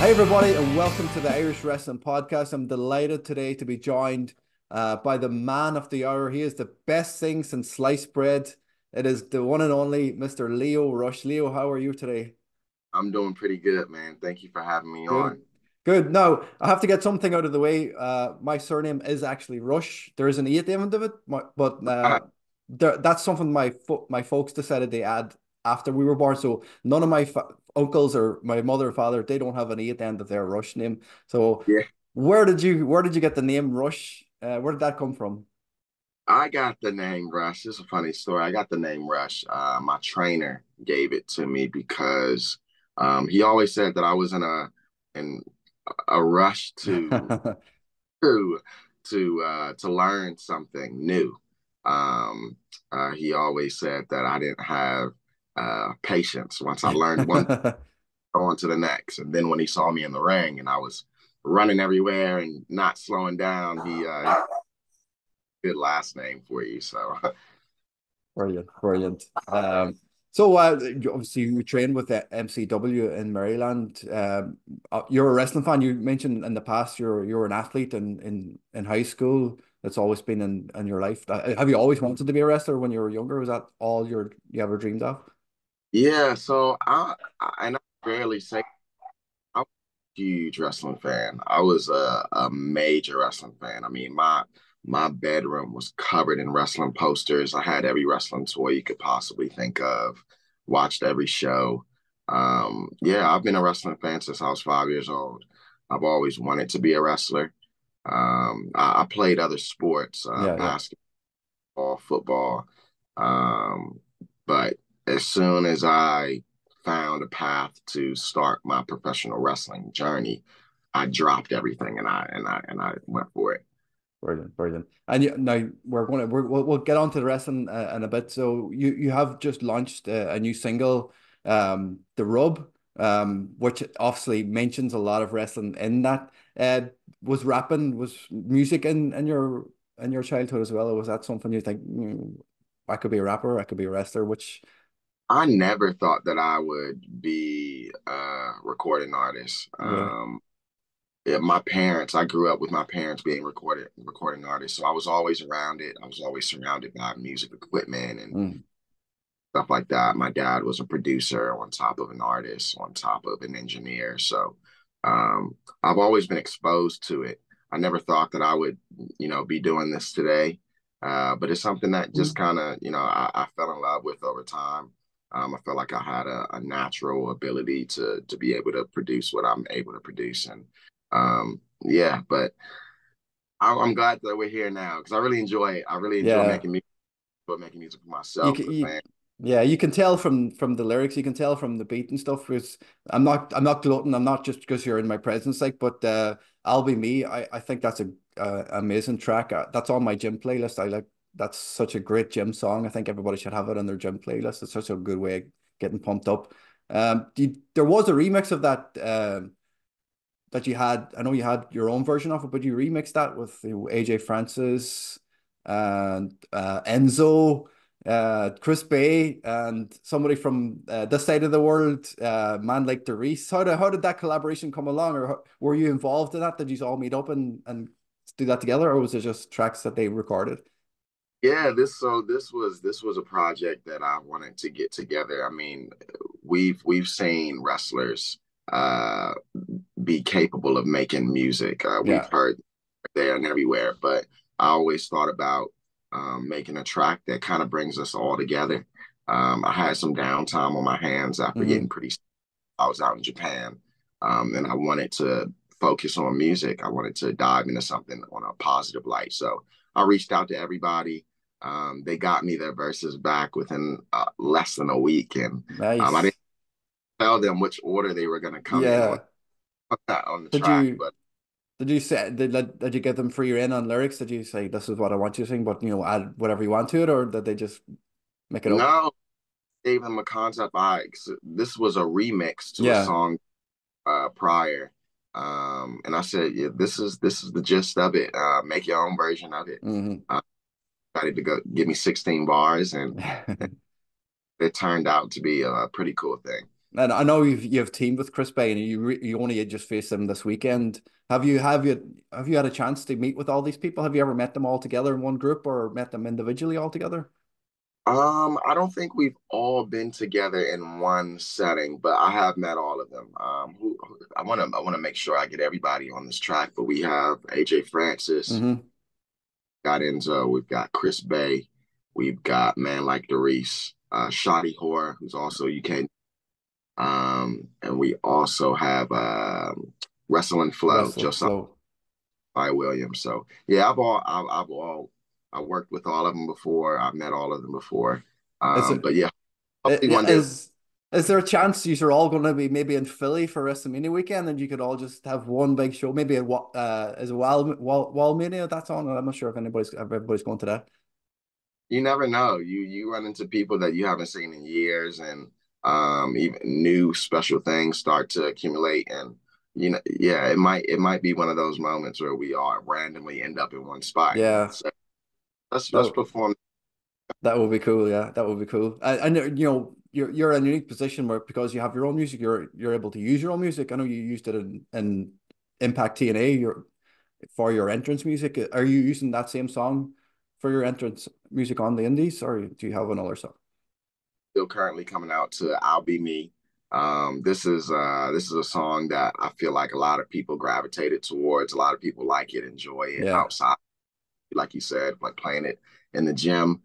Hey everybody, and welcome to the Irish Wrestling Podcast. I'm delighted today to be joined by the man of the hour. He is the best thing since sliced bread. It is the one and only Mr. Lio Rush. Leo, how are you today? I'm doing pretty good, man. Thank you for having me on. Good. Good. Now, I have to get something out of the way. My surname is actually Rush. There is an E at the end of it, but that's something my folks decided they add after we were born. So none of my uncles or my mother or father, they don't have an E at the end of their Rush name. So Yeah, where did you get the name Rush? Where did that come from? I got the name Rush. It's a funny story. I got the name Rush. My trainer gave it to me because he always said that I was in a rush to to learn something new. Um, he always said that I didn't have patience. Once I learned one, go on to the next. And then when he saw me in the ring and I was running everywhere and not slowing down, he good last name for you. So Brilliant, brilliant. Obviously you trained with the MCW in Maryland. You're a wrestling fan. You mentioned in the past you're an athlete in high school. That's always been in your life. Have you always wanted to be a wrestler when you were younger? Was that all you ever dreamed of? yeah, so I and I barely say I'm a huge wrestling fan. I was a major wrestling fan. I mean, my bedroom was covered in wrestling posters. I had every wrestling toy you could possibly think of. Watched every show. Yeah, I've been a wrestling fan since I was 5 years old. I've always wanted to be a wrestler. I played other sports, Yeah, yeah. basketball, football. Um, but as soon as I found a path to start my professional wrestling journey, I dropped everything and I went for it. Brilliant, brilliant. And now we'll get on to the wrestling in a bit. So you have just launched a new single, The Rub, which obviously mentions a lot of wrestling in that. Uh, was music in your childhood as well, or was that something you think I could be a rapper, I could be a wrestler? Which I never thought that I would be a recording artist. yeah, Yeah, my parents, I grew up with my parents being recording artists, so I was always around it. I was always surrounded by music equipment and mm, stuff like that. My dad was a producer on top of an artist, on top of an engineer. So I've always been exposed to it. I never thought that I would, be doing this today. But it's something that just kind of, I fell in love with over time. I felt like I had a natural ability to be able to produce what I'm able to produce. And yeah, but I'm glad that we're here now because I really enjoy it. I really enjoy yeah. making music, making music for You myself, can, for the you, fans. yeah, you can tell from the lyrics, you can tell from the beat and stuff. Because I'm not gloating. I'm not just because you're in my presence, like, but I'll be me. I think that's a amazing track. That's on my gym playlist. I like that's such a great gym song. I think everybody should have it on their gym playlist. It's such a good way of getting pumped up. There was a remix of that that you had. I know you had your own version of it, but you remixed that with AJ Francis and Enzo, Chris Bay, and somebody from this side of the world, man like Doris. How did that collaboration come along, or were you involved in that? Did you all meet up and do that together, or was it just tracks that they recorded? Yeah, this was a project that I wanted to get together. I mean, we've seen wrestlers uh be capable of making music. We've Yeah. heard there and everywhere, but I always thought about making a track that kind of brings us all together. I had some downtime on my hands after getting Hmm. pretty. I was out in Japan, and I wanted to focus on music. I wanted to dive into something on a positive light. So I reached out to everybody. They got me their verses back within less than a week, and I didn't Nice. tell them which order they were going to come in Yeah. on the Did track. you But Did you say did you give them free rein on lyrics? Did you say this is what I want you to sing, but add whatever you want to it, or did they just make it up? no, gave them a concept. This was a remix to a Yeah. song prior, and I said, yeah, this is the gist of it. Make your own version of it. Hmm. Uh, Decided to give me 16 bars, and it turned out to be a pretty cool thing. And I know you've teamed with Chris Bay, and you only just faced him this weekend. Have you had a chance to meet with all these people? Have you ever met them all together in one group, or met them individually all together? I don't think we've all been together in one setting, but I have met all of them. I want to make sure I get everybody on this track, but we have AJ Francis, Hmm. got Enzo, we've got Chris Bay, we've got Man Like Doris, Shoddy Horror, who's also UK, and we also have Wrestling Flow, Wrestling Josiah flow. Williams. So yeah, I worked with all of them before. I've met all of them before. Is it But yeah, hopefully one day. is is there a chance you're all going to be maybe in Philly for WrestleMania weekend, and you could all just have one big show? Maybe is a Wall Mania that's on? I'm not sure if everybody's going to that. You never know. You run into people that you haven't seen in years, and even new special things start to accumulate. And yeah, it might be one of those moments where we all randomly end up in one spot and Yeah, say, let's that perform. that would be cool. Yeah, that would be cool. And you're in a unique position where because you have your own music, you're able to use your own music. I know you used it in Impact TNA. For your entrance music. Are you using that same song for your entrance music on the Indies, or do you have another song? Still currently coming out to "I'll Be Me." This is a song that I feel like a lot of people gravitated towards. A lot of people like it, enjoy it Yeah, outside, like you said, like playing it in the gym.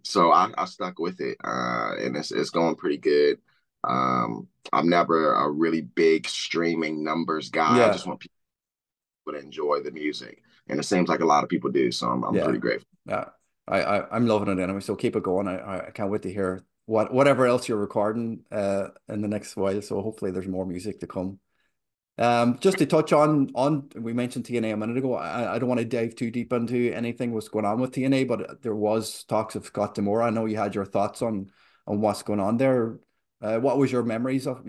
So I stuck with it, and it's going pretty good. I'm never a really big streaming numbers guy. I just yeah, want people to enjoy the music, and it seems like a lot of people do. So I'm yeah, pretty grateful. yeah. I'm loving it anyway. So keep it going. I can't wait to hear whatever else you're recording in the next while. So hopefully there's more music to come. Just to touch on we mentioned TNA a minute ago. I don't want to dive too deep into anything what's going on with TNA, but there was talks of Scott Demore. I know you had your thoughts on what's going on there. What was your memories of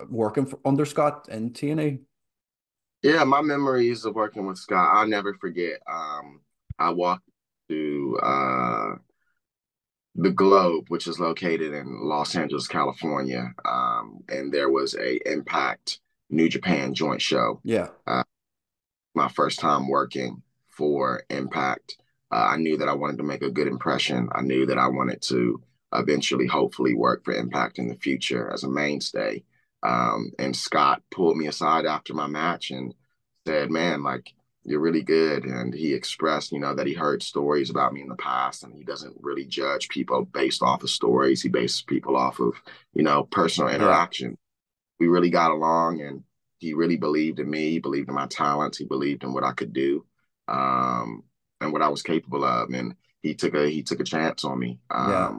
working under Scott in TNA? Yeah, my memories of working with Scott, I'll never forget. I walked to the Globe, which is located in Los Angeles, California, and there was a Impact New Japan joint show. Yeah, My first time working for Impact. I knew that I wanted to make a good impression. I knew that I wanted to eventually, hopefully, work for Impact in the future as a mainstay. And Scott pulled me aside after my match and said, "Man, like you're really good." And he expressed, that he heard stories about me in the past, and he doesn't really judge people based off of stories. He bases people off of, personal yeah, interaction. We really got along, and he really believed in me. He believed in my talents. He believed in what I could do, um, and what I was capable of. And he took a chance on me, yeah.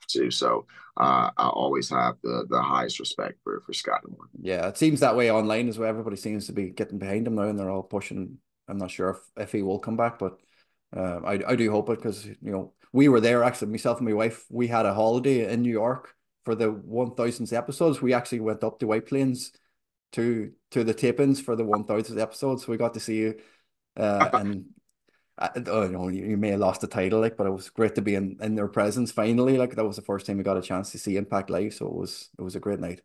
too. So I always have the highest respect for Scott Moore. Yeah, it seems that way online as well. Everybody seems to be getting behind him now, and they're all pushing. I'm not sure if he will come back, but I do hope it because we were there actually. Myself and my wife, we had a holiday in New York for the 1000th episodes. We actually went up to White Plains to the tapings for the 1000th episodes. We got to see you, and you may have lost the title, like, but it was great to be in their presence finally. Like that was the first time we got a chance to see Impact live, so it was a great night.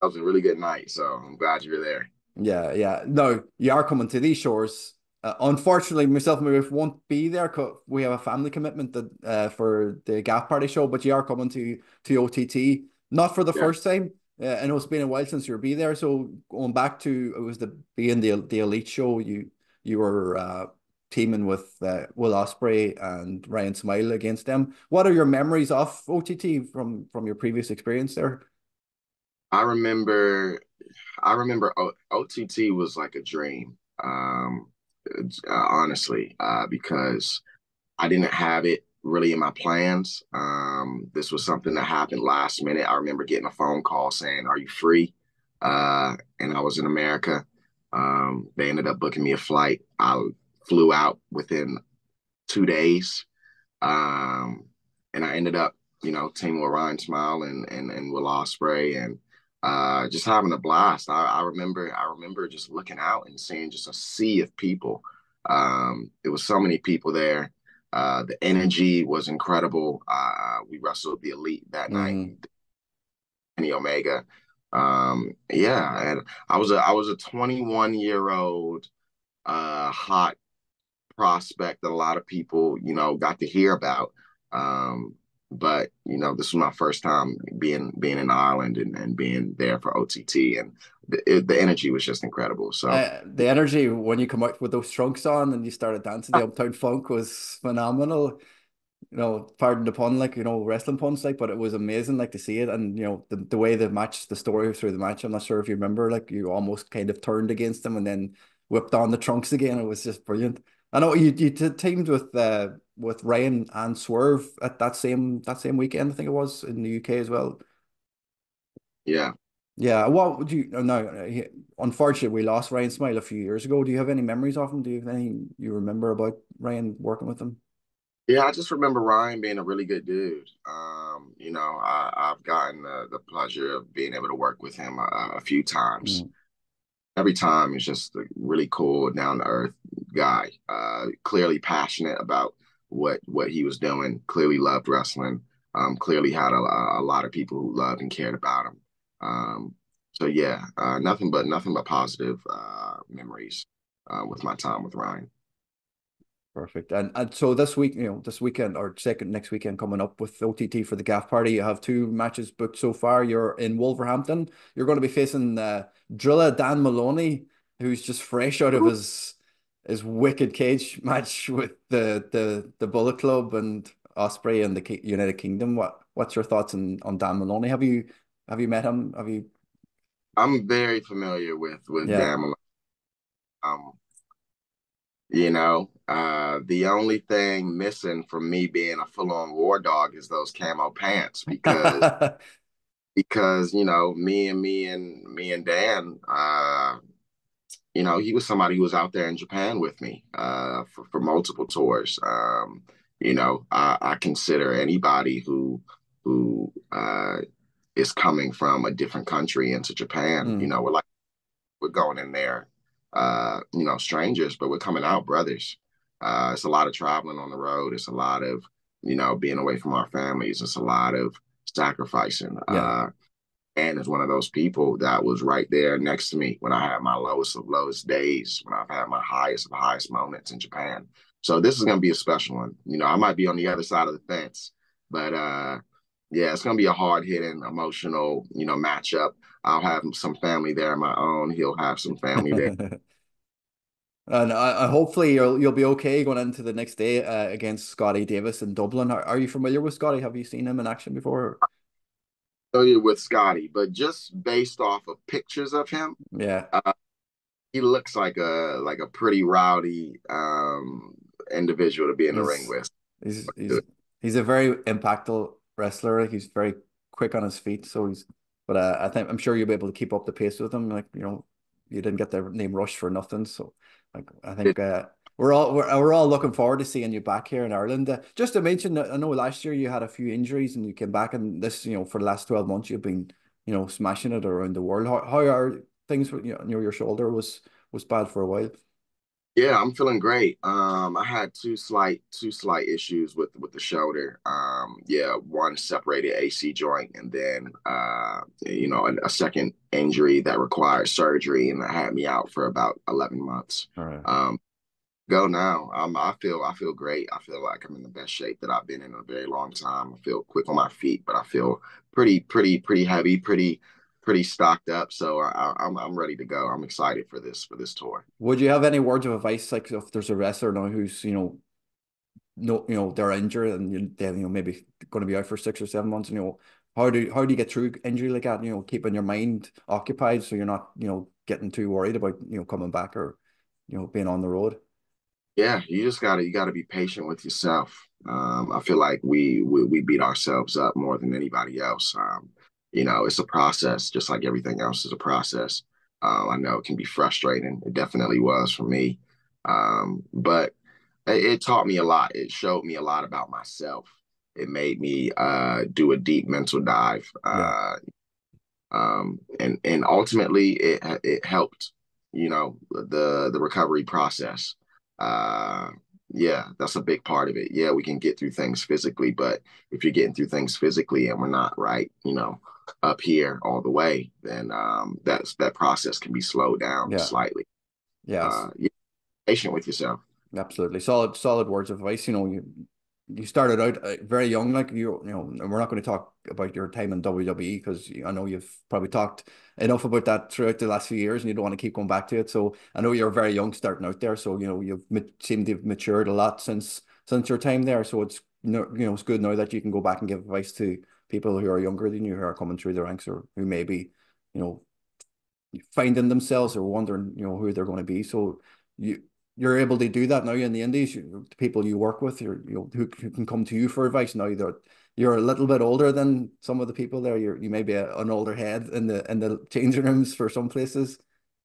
That was a really good night. So I'm glad you were there. Yeah, yeah. No, you are coming to these shores. Unfortunately, myself and my wife won't be there. We have a family commitment that for the Gaff Party show, but you are coming to OTT, not for the Yeah. first time. I know it's been a while since you'll be there. So going back to it was being the Elite show. You were teaming with Will Ospreay and Ryan Smile against them. What are your memories of OTT from your previous experience there? I remember OTT was like a dream. Honestly, because I didn't have it really in my plans. This was something that happened last minute. I remember getting a phone call saying, "Are you free?" And I was in America. They ended up booking me a flight. I flew out within 2 days, um, and I ended up, teaming with Ryan Smile and Will Ospreay, and just having a blast. I remember just looking out and seeing just a sea of people. It was so many people there. The energy was incredible. We wrestled the Elite that night. Mm-hmm. Kenny Omega. Yeah, and I was a 21-year-old hot prospect that a lot of people, got to hear about. Um, but this was my first time being in Ireland and being there for OTT, and the energy was just incredible. So The energy when you come out with those trunks on and you started dancing the Uptown Funk was phenomenal. Pardon the pun, like, wrestling puns, like, but it was amazing, like, to see it. And, the way the story through the match, I'm not sure if you remember, like, you almost kind of turned against them and then whipped on the trunks again. It was just brilliant. I know you teamed with Ryan and Swerve at that same weekend, I think it was, in the UK as well. yeah. Yeah, what would you, no, unfortunately, we lost Ryan Smile a few years ago. Do you have any memories of him? Do you have any you remember about Ryan working with him? Yeah, I just remember Ryan being a really good dude. I've gotten the pleasure of being able to work with him a few times. Mm, Every time he's just a really cool, down to earth guy. Clearly passionate about what he was doing. Clearly loved wrestling. Clearly had a lot of people who loved and cared about him. So yeah, nothing but positive memories with my time with Ryan. perfect. And so this week, this weekend or second next weekend coming up with OTT for the Gaff Party, you have two matches booked so far. You're in Wolverhampton. You're going to be facing Drilla Dan Maloney, who's just fresh out of his wicked cage match with the Bullet Club and Osprey and the United Kingdom. What's your thoughts on Dan Maloney? Have you met him? Have you? I'm very familiar with Yeah. Dan Malone. Um, the only thing missing from me being a full-on war dog is those camo pants because me and Dan, he was somebody who was out there in Japan with me for multiple tours. I consider anybody who is coming from a different country into Japan. Mm, We're going in there, strangers, but we're coming out brothers. It's a lot of traveling on the road. It's a lot of, being away from our families. It's a lot of sacrificing. yeah. And is one of those people that was right there next to me when I had my lowest of lowest days, when I've had my highest of highest moments in Japan. So this is going to be a special one. I might be on the other side of the fence, but yeah, it's going to be a hard hitting, emotional, matchup. I'll have some family there of my own. He'll have some family there. And hopefully you'll be okay going into the next day against Scotty Davis in Dublin. Are you familiar with Scotty? Have you seen him in action before? Familiar with Scotty, but just based off of pictures of him, Yeah, uh, he looks like a pretty rowdy individual to be in the ring he's with. he's he's he's a very impactful wrestler. Like, he's very quick on his feet. But I'm sure you'll be able to keep up the pace with him. Like, you didn't get the name Rush for nothing. So, like, I think we're all looking forward to seeing you back here in Ireland. Just to mention, I know last year you had a few injuries and you came back, and this, for the last 12 months you've been, smashing it around the world. How are things with, your shoulder was bad for a while. Yeah, I'm feeling great. I had two slight issues with the shoulder. Yeah, one separated AC joint, and then a second injury that required surgery, and that had me out for about 11 months. All right. Go now. I feel great. I feel like I'm in the best shape that I've been in a very long time. I feel quick on my feet, but I feel pretty heavy, pretty stocked up. So I'm ready to go. I'm excited for this tour. Would you have any words of advice, like if there's a wrestler now who's, no, they're injured and they're, maybe going to be out for 6 or 7 months, how do you get through injury like that? Keeping your mind occupied so you're not, getting too worried about, coming back or, being on the road. Yeah, you gotta be patient with yourself. I feel like we beat ourselves up more than anybody else. It's a process, just like everything else is a process. I know it can be frustrating. It definitely was for me, but it taught me a lot. It showed me a lot about myself. It made me do a deep mental dive, Yeah. and ultimately it helped, the recovery process. Uh, yeah, that's a big part of it. Yeah, we can get through things physically, but if you're getting through things physically and we're not right, up here all the way, then that process can be slowed down Yeah. slightly. Yes. Yeah, patient with yourself. Absolutely. Solid words of advice. You started out very young, like and we're not going to talk about your time in WWE because I know you've probably talked enough about that throughout the last few years and you don't want to keep going back to it. So I know you're very young starting out there. So, you've seemed to have matured a lot since your time there. So it's, it's good now that you can go back and give advice to people who are younger than you, who are coming through the ranks or who maybe, you know, finding themselves or wondering, who they're going to be. So you you're able to do that now in the indies. The people you work with, who can come to you for advice now that you're a little bit older than some of the people there. You may be an older head in the changing rooms for some places.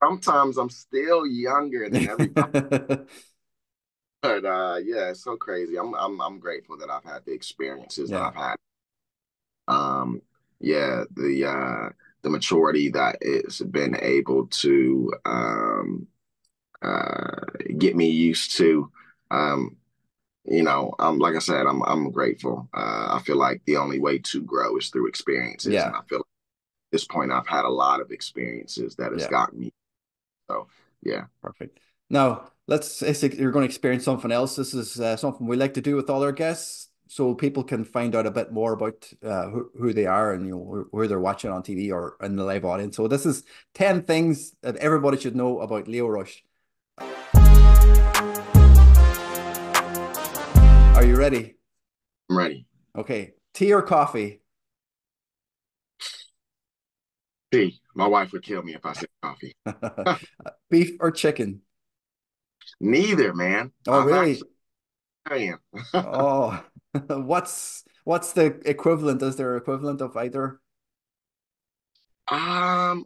Sometimes I'm still younger than everybody, but yeah, it's so crazy. I'm grateful that I've had the experiences that Yeah, I've had. Um, yeah, the maturity that it's been able to uh, get me used to. Um, like I said, I'm grateful. I feel like the only way to grow is through experiences, and yeah, I feel like at this point I've had a lot of experiences that has yeah. gotten me. So yeah, Perfect. Now, you're going to experience something else. This is something we like to do with all our guests, so people can find out a bit more about who they are and who they're watching on TV or in the live audience. So this is 10 things that everybody should know about Lio Rush. Are you ready? I'm ready. Okay. Tea or coffee? See, my wife would kill me if I said coffee. Beef or chicken? Neither, man. Oh, I'm actually really? saying. Oh, what's the equivalent? Is there equivalent of either? um,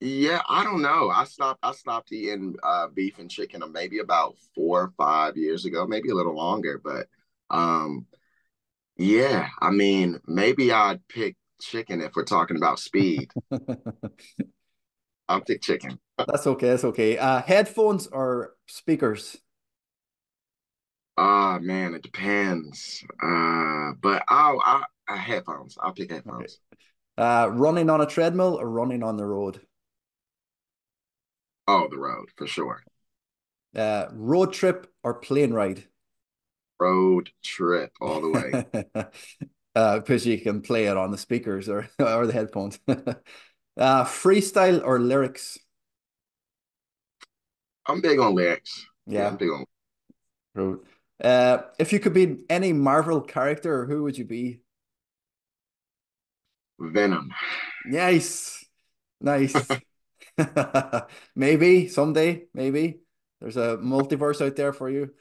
yeah, I don't know. I stopped eating beef and chicken maybe about 4 or 5 years ago, maybe a little longer, but um yeah, I mean, maybe I'd pick chicken if we're talking about speed. I'll pick chicken. That's okay. That's okay. Headphones or speakers? Ah, man, it depends. But I headphones. I'll pick Okay. headphones. Running on a treadmill or running on the road? Oh, the road for sure. Road trip or plane ride? Road trip all the way. Because you can play it on the speakers or or the headphones. Freestyle or lyrics? I'm big on lyrics. Yeah, I'm Yeah. big on Road. If you could be any Marvel character, who would you be? Venom. Nice. Nice. Maybe someday, maybe. There's a multiverse out there for you.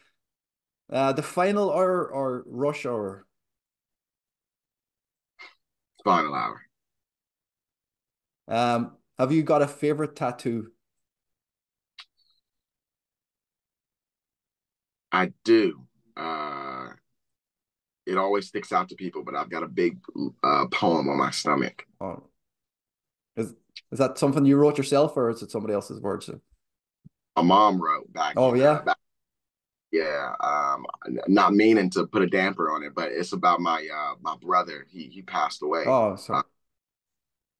The final hour or rush hour? Final hour. Have you got a favorite tattoo? I do. Uh, it always sticks out to people, but I've got a big poem on my stomach. Oh, is is that something you wrote yourself or is it somebody else's words? My mom wrote back Oh in yeah. back yeah, not meaning to put a damper on it, but it's about my brother. He passed away. Oh, sorry.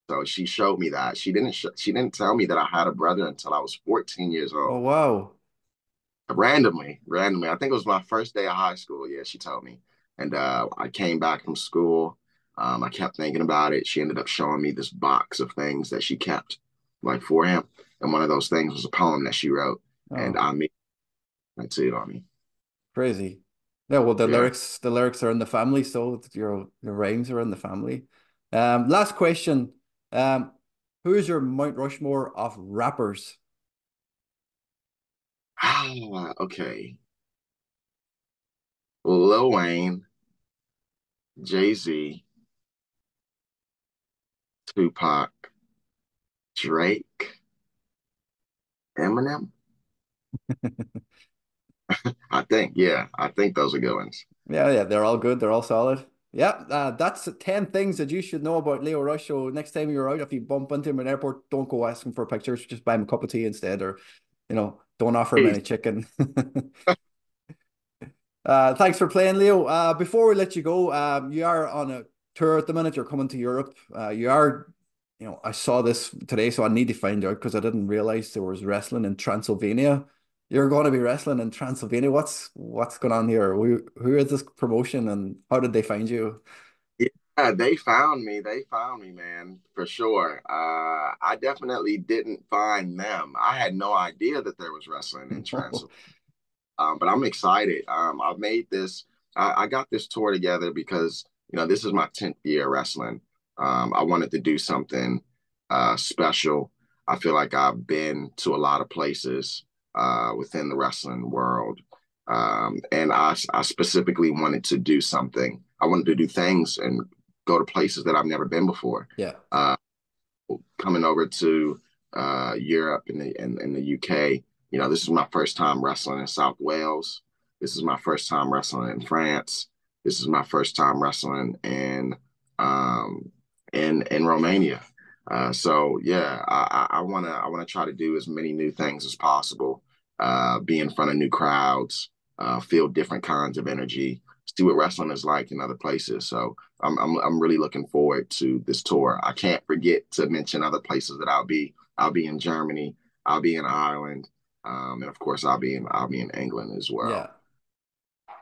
So she showed me that. She didn't tell me that I had a brother until I was 14 years Oh old. wow. Randomly. I think it was my first day of high school. Yeah, she told me. And I came back from school. I kept thinking about it. She ended up showing me this box of things that she kept, like for him. And one of those things was a poem that she wrote. And Oh, I mean, that's it on me. crazy. Yeah, well Yeah. the lyrics are in the family, so your rhymes are in the family. Last question. Who is your Mount Rushmore of rappers? Ah, okay. Lil Wayne, Jay-Z, Tupac, Drake, Eminem. I think those are good ones. Yeah, they're all good. They're all solid. Yeah, that's 10 things that you should know about Lio Rush. So next time you're out, if you bump into him in an airport, don't go asking for pictures. Just buy him a cup of tea instead, or don't offer him Peace. any chicken. Thanks for playing, Leo. Before we let you go, you are on a tour at the minute. You're coming to Europe. You are, I saw this today, so I need to find out because I didn't realize there was wrestling in Transylvania. You're going to be wrestling in Transylvania. What's going on here? Who is this promotion and how did they find you? Yeah, they found me. They found me, man, for sure. I definitely didn't find them. I had no idea that there was wrestling in Transylvania. But I'm excited. I've made this. I got this tour together because this is my 10th year wrestling. I wanted to do something special. I feel like I've been to a lot of places within the wrestling world, and I specifically wanted to do something. I wanted to do things and go to places that I've never been before. Yeah. Coming over to Europe and the UK. This is my first time wrestling in South Wales. This is my first time wrestling in France. This is my first time wrestling in Romania. So yeah, I wanna try to do as many new things as possible. Be in front of new crowds, feel different kinds of energy, see what wrestling is like in other places. So I'm really looking forward to this tour. I can't forget to mention other places that I'll be. I'll be in Germany. I'll be in Ireland. And of course, I'll be in England as Yeah. well.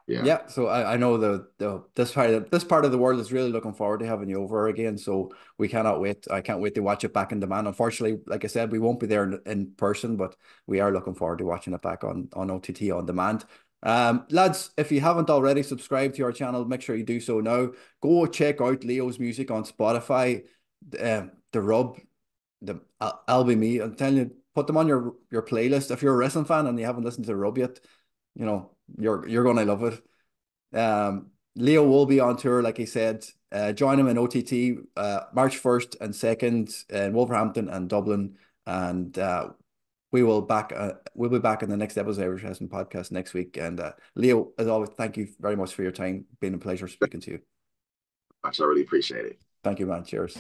Yeah, Yeah, so I know the this part of the world is really looking forward to having you over again. So we cannot wait. I can't wait to watch it back in demand. Unfortunately, like I said, we won't be there in person, but we are looking forward to watching it back on OTT on demand. Lads, if you haven't already subscribed to our channel, make sure you do so now. Go check out Leo's music on Spotify. The Rub, the I'll Be Me. I'm telling you, put them on your playlist. If you're a wrestling fan and you haven't listened to Rub yet, you're gonna love it. Leo will be on tour, like he said. Join him in OTT March 1st and 2nd in Wolverhampton and Dublin. And we'll be back in the next episode of Irish Wrestling Podcast next week. And Leo, as always, thank you very much for your time. Been a pleasure speaking to you. I really appreciate it. Thank you, man. Cheers.